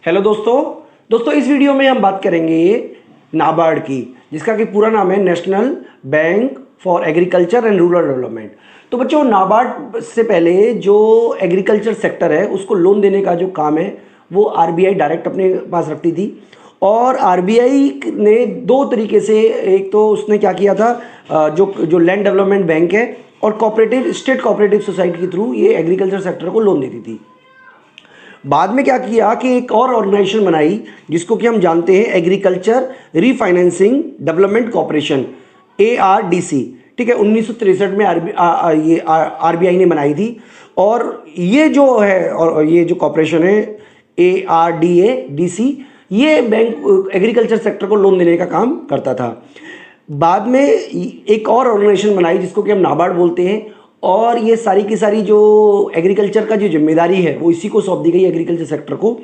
Hello दोस्तों। इस video में हम बात करेंगे नाबार्ड की, जिसका कि पूरा नाम है national bank for agriculture and rural development. तो बच्चों, नाबार्ड से पहले जो एग्रीकल्चर सेक्टर है उसको लोन देने का जो काम है वो आरबीआई डायरेक्ट अपने पास रखती थी। और आरबीआई ने दो तरीके से, एक तो उसने क्या किया था, जो लैंड डेवलपमेंट बैंक है और कोऑपरेटिव स्टेट कोऑपरेटिव सोसाइटी के थ्रू ये एग्रीकल्चर सेक्टर को लोन देती थी। बाद में क्या किया कि एक और ऑर्गेनाइजेशन बनाई जिसको कि हम जानते हैं agriculture refinancing development corporation, ARDC। ठीक है, 1963 में ये आरबीआई ने बनाई थी। और ये जो है, और ये जो कॉर्पोरेशन है ARDC, ये बैंक एग्रीकल्चर सेक्टर को लोन देने का काम करता था। बाद में एक और ऑर्गेनाइजेशन बनाई जिसको कि हम नाबार्ड बोलते हैं, और ये सारी की सारी जो एग्रीकल्चर का जो जिम्मेदारी है वो इसी को सौंप दी गई एग्रीकल्चर सेक्टर को।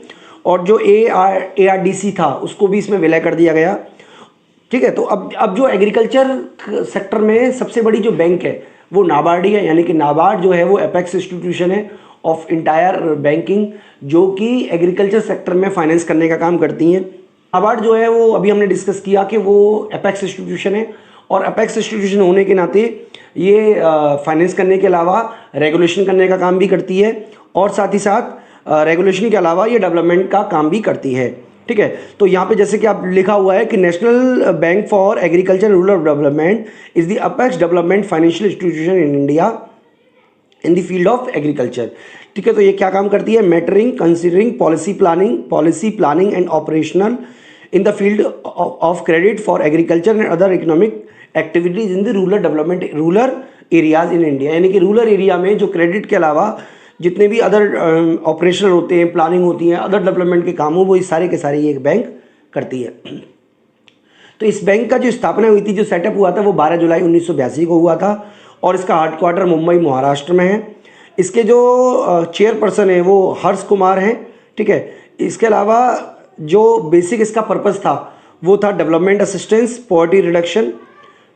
और जो ARDC था उसको भी इसमें विलय कर दिया गया। ठीक है, तो अब जो एग्रीकल्चर सेक्टर में सबसे बड़ी जो बैंक है वो नाबार्ड ही है। यानी कि नाबार्ड जो है वो एपेक्स इंस्टीट्यूशन है ऑफ इंटायर बैंकिंग, जो कि एग्रीकल्चर सेक्टर में फाइनेंस करने का काम करती हैं। नाबार्ड जो है वो अभी हमने डिस्कस किया कि वो एपेक्स इंस्टीट्यूशन है, और एपेक्स इंस्टीट्यूशन होने के नाते ये फाइनेंस करने के अलावा रेगुलेशन करने का काम भी करती है, और साथ ही साथ रेगुलेशन के अलावा ये डेवलपमेंट का काम भी करती है। ठीक है, तो यहाँ पे जैसे कि आप लिखा हुआ है कि national bank for agriculture rural development is the apex development financial institution in India in the field of agriculture. ठीक है, तो ये क्या काम करती है? Mattering considering policy planning and operational in the field of credit for agriculture and other economic activities in the rural development rural areas in India. यानी कि रूरल एरिया में जो क्रेडिट के अलावा जितने भी अदर ऑपरेशनल होते हैं, प्लानिंग होती है, अदर डेवलपमेंट के काम हो, वो इस सारे के सारे ये एक बैंक करती है। तो इस बैंक का जो स्थापना हुई थी, जो सेटअप हुआ था, वो 12 जुलाई 1982 को हुआ था, और इसका हेडक्वार्टर मुंबई महाराष्ट्र में है। इसके जो चेयरपर्सन है वो हर्ष कुमार हैं। ठीक है, इसके अलावा जो बेसिक इसका पर्पस था वो था डेवलपमेंट असिस्टेंस, पॉवर्टी रिडक्शन।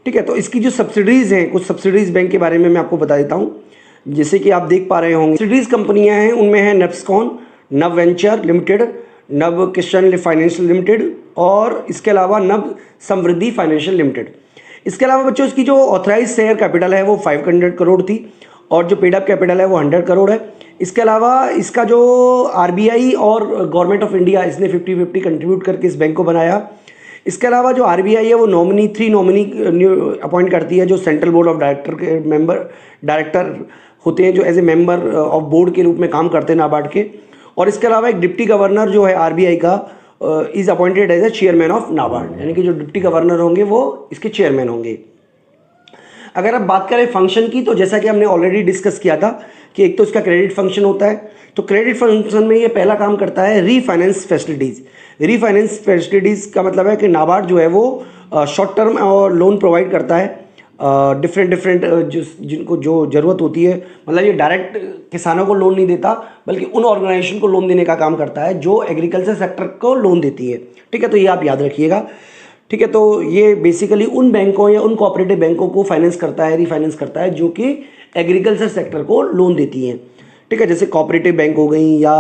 ठीक है, तो इसकी जो सब्सिडीज़ हैं, कुछ सब्सिडीज़ बैंक के बारे में मैं आपको बता देता हूँ। जैसे कि आप देख पा रहे होंगे, सब्सिडीज़ कंपनियां हैं, उनमें है नेप्सकॉन, नव वेंचर लिमिटेड, नव किशन फाइनेंशियल लिमिटेड, और इसके अलावा नव समृद्धि फाइनेंशियल लिमिटेड। इसके अलावा बच्चों, इसकी जो ऑथराइज शेयर कैपिटल है वो 500 करोड़ थी, और जो पेड अप कैपिटल है वो 100 करोड़ है। इसके अलावा इसका जो आरबीआई और गवर्नमेंट ऑफ इंडिया, इसने 50-50 कंट्रीब्यूट करके इस बैंक को बनाया। इसके अलावा जो आरबीआई है वो थ्री नॉमिनी अपॉइंट करती है, जो सेंट्रल बोर्ड ऑफ डायरेक्टर के डायरेक्टर होते हैं, जो as a member of board के रूप में काम करते हैं नाबार्ड के। और इसके अलावा एक डिप्टी गवर्नर जो है आरबीआई का is appointed as a chairman of NABARD. यानी कि जो डिप्टी गवर्नर होंगे वो इसके चेयरमैन होंगे। अगर आप बात करें फंक्शन की, तो जैसा कि हमने ऑलरेडी डिस्कस किया था कि एक तो इसका क्रेडिट फंक्शन होता है। तो क्रेडिट फंक्शन में ये पहला काम करता है रीफाइनेंस फैसिलिटीज़। रीफाइनेंस फैसिलिटीज़ का मतलब है कि नाबार्ड जो है वो शॉर्ट टर्म और लोन प्रोवाइड करता है डिफरेंट जिनको जो ज़रूरत होती है। मतलब ये डायरेक्ट किसानों को लोन नहीं देता, बल्कि उन ऑर्गेनाइजेशन को लोन देने का काम करता है जो एग्रीकल्चर सेक्टर को लोन देती है। ठीक है, तो ये आप याद रखिएगा। ठीक है, तो ये बेसिकली उन बैंकों या उन कोऑपरेटिव बैंकों को फाइनेंस करता है, रीफाइनेंस करता है, जो कि एग्रीकल्चर सेक्टर को लोन देती हैं। ठीक है, जैसे कोऑपरेटिव बैंक हो गई या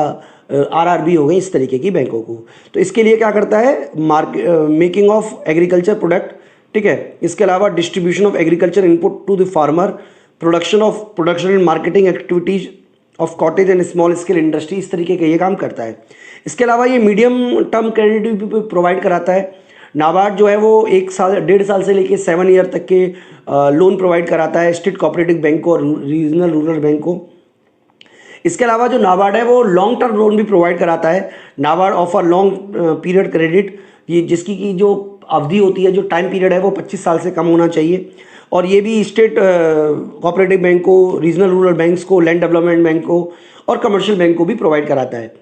आरआरबी हो गई, इस तरीके की बैंकों को। तो इसके लिए क्या करता है? Making of agriculture product. ठीक है, इसके अलावा distribution of agriculture input to the farmer, production and marketing activities of cottage and small scale industry, इस तरीके का ये काम करता है। इसके अलावा ये मीडियम टर्म क्रेडिट भी प्रोवाइड कराता है। नाबार्ड जो है वो 1.5 साल से लेके 7 ईयर तक के लोन प्रोवाइड कराता है स्टेट कोऑपरेटिव बैंक को और रीजनल रूरल बैंक को। इसके अलावा जो नाबार्ड है वो लॉन्ग टर्म लोन भी प्रोवाइड कराता है। NABARD offer long period credit, ये जिसकी की जो अवधि होती है, जो टाइम पीरियड है वो 25 साल से कम होना चाहिए। और ये भी स्टेट कोऑपरेटिव बैंक को, रीजनल रूरल बैंक्स को, लैंड डेवलपमेंट बैंक को और कमर्शियल बैंक को भी प्रोवाइड कराता है।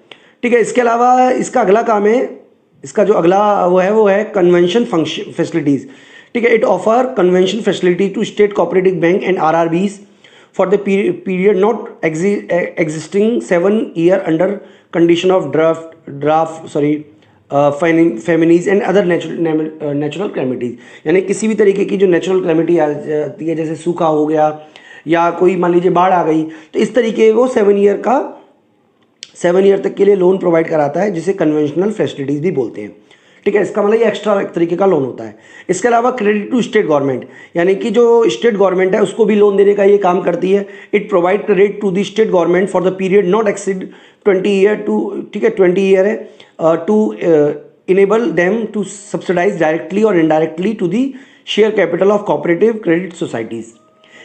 ठीक है, इसके अलावा इसका अगला काम है, इसका जो अगला वो है कन्वेंशन फंक्शन फैसिलिटीज़। ठीक है, it offer convention facility to state cooperative bank and RRBs for the period not existing 7 year under condition of famines and other natural calamities. यानी किसी भी तरीके की जो नेचुरल कैलेमिटी आती है, जैसे सूखा हो गया या कोई मान लीजिए बाढ़ आ गई, तो इस तरीके वो 7 ईयर का 7 ईयर तक के लिए लोन प्रोवाइड कराता है, जिसे कन्वेंशनल फैसिलिटीज़ भी बोलते हैं। ठीक है, इसका मतलब ये एक्स्ट्रा एक तरीके का लोन होता है। इसके अलावा क्रेडिट टू स्टेट गवर्नमेंट, यानी कि जो स्टेट गवर्नमेंट है उसको भी लोन देने का ये काम करती है। It provide credit to the state government for the period not exceed 20 year to, ठीक है 20 ईयर है, to enable them to subsidise directly और indirectly to the share capital of cooperative credit societies.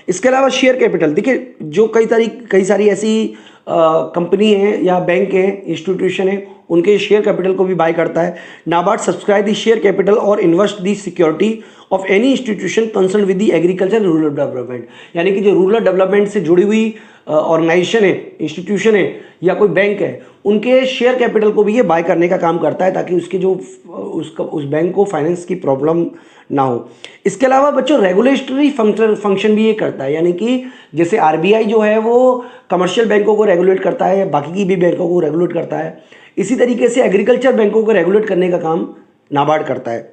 इसके अलावा शेयर कैपिटल, देखिए जो कई सारी ऐसी कंपनी हैं या बैंक हैं, इंस्टीट्यूशन है, उनके शेयर कैपिटल को भी बाय करता है। NABARD subscribe the share capital और invest the security of any institution concern with the agriculture rural development, यानी कि जो रूरल डेवलपमेंट से जुड़ी हुई ऑर्गेनाइजेशन है, इंस्टीट्यूशन है या कोई बैंक है, उनके शेयर कैपिटल को भी ये बाय करने का काम करता है, ताकि उसके जो उस बैंक को फाइनेंस की प्रॉब्लम ना हो। इसके अलावा बच्चों रेगुलेटरी फंक्शन भी ये करता है, यानी कि जैसे आरबीआई जो है वो कमर्शियल बैंकों को रेगुलेट करता है, बाकी की भी बैंकों को रेगुलेट करता है, इसी तरीके से एग्रीकल्चर बैंकों को रेगुलेट करने का काम नाबार्ड करता है।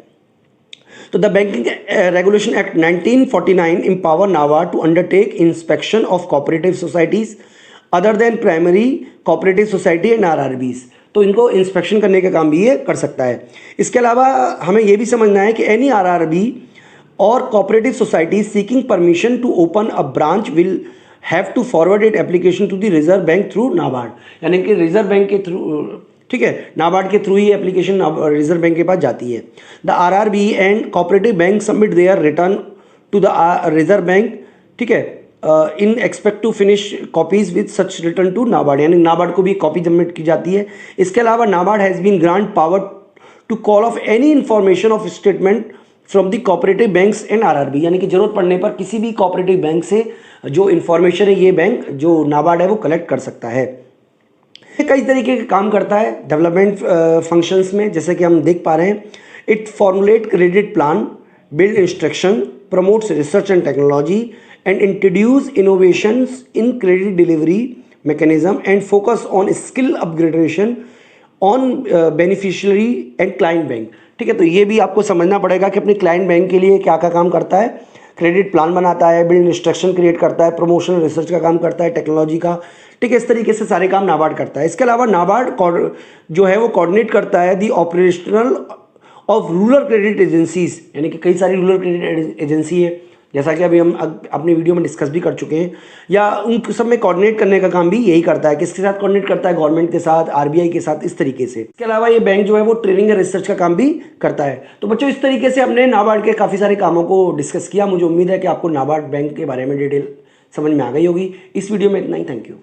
तो the banking regulation act 1949 empower NABARD to undertake inspection of cooperative societies other than primary cooperative society and RRBs। तो इनको इंस्पेक्शन करने का काम भी ये कर सकता है। इसके अलावा हमें ये भी समझना है कि एनी RRB और cooperative society seeking permission to open a branch will have to forward it application to the reserve bank through NABARD, यानी कि रिजर्व बैंक के थ्रू, ठीक है, नाबार्ड के थ्रू ही एप्लीकेशन रिजर्व बैंक के पास जाती है। The RRB and cooperative bank submit their return to the reserve Bank, ठीक है, in expect to finish copies with such return to NABARD, यानी नाबार्ड को भी कॉपी सबमिट की जाती है। इसके अलावा NABARD has been grant power to call of any information of statement from the cooperative banks and RRB, यानी कि जरूरत पड़ने पर किसी भी कोऑपरेटिव बैंक से जो इन्फॉर्मेशन है ये बैंक जो नाबार्ड है वो कलेक्ट कर सकता है। कई तरीके के काम करता है डेवलपमेंट फंक्शंस में, जैसे कि हम देख पा रहे हैं। It formulate credit plan, build instruction, promotes research and technology and introduce innovations in credit delivery mechanism and focus on skill upgradation on beneficiary and client bank. ठीक है, तो ये भी आपको समझना पड़ेगा कि अपने क्लाइंट बैंक के लिए क्या क्या काम करता है। क्रेडिट प्लान बनाता है, बिल्ड इंस्ट्रक्शन क्रिएट करता है, प्रमोशनल रिसर्च का काम करता है, टेक्नोलॉजी का, ठीक है, इस तरीके से सारे काम नाबार्ड करता है। इसके अलावा नाबार्ड जो है वो कोऑर्डिनेट करता है the operational of rural credit agencies, यानी कि कई सारी रूरल क्रेडिट एजेंसी है, जैसा कि अभी हम अपने वीडियो में डिस्कस भी कर चुके हैं, या उन सब में कोऑर्डिनेट करने का काम भी यही करता है। किसके साथ कोऑर्डिनेट करता है? गवर्नमेंट के साथ, आरबीआई के साथ, इस तरीके से। इसके अलावा ये बैंक जो है वो ट्रेनिंग या रिसर्च का काम भी करता है। तो बच्चों इस तरीके से हमने नाबार्ड के काफ़ी सारे कामों को डिस्कस किया। मुझे उम्मीद है कि आपको नाबार्ड बैंक के बारे में डिटेल समझ में आ गई होगी। इस वीडियो में इतना ही। Thank you.